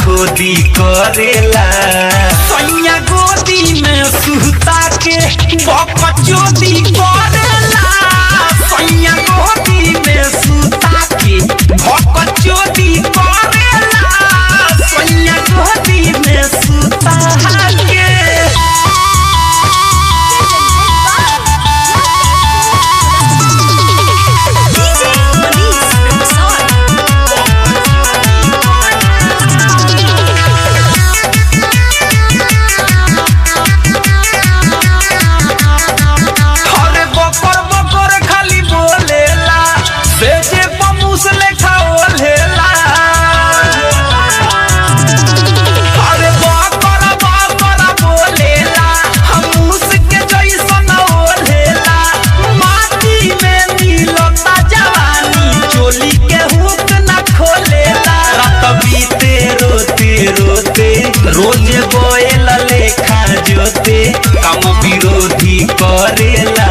खोदी करेला। सैया गोदी में सुता के बकचोदी करेला। सैया गोदी में सुता के बकचोदी करेला। सैया गोदी में सुता के रोज बोएला लेखा जोते काम विरोधी करेला।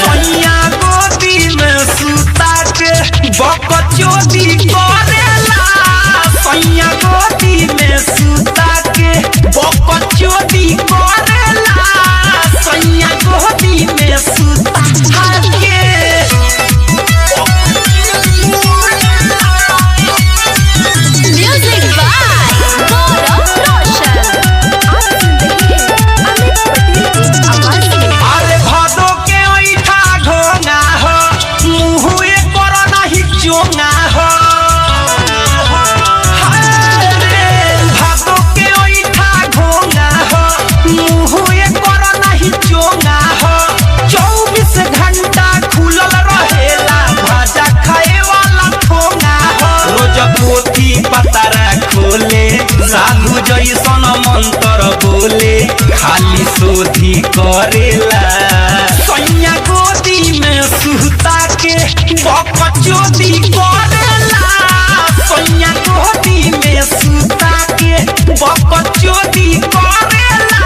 सैया गोदी में सुता के बकचोदी करेला। सैया गोदी में सुता के बकचोदी करेला। सैया गोदी में सुता के साधु जैसन मंत्र बोले खाली शोधी करेला। सैया गोदी में सुता के बकचोदी करेला। सैया गोदी में सुता के बकचोदी करेला।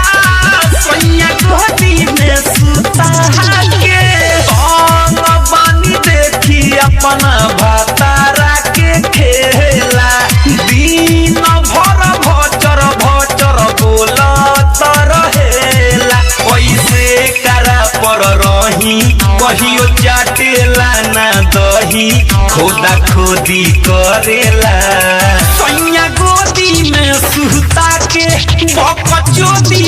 सैया गोदी में सुता के बानी देखी अपना भातारा के खेला। दिन भर भचर भचर बोलत रहेला। पैसे करा पर रही कहियो चाटेला ना दही खोदा खोदी करेला। सैया गोदी में सुता के बकचोदी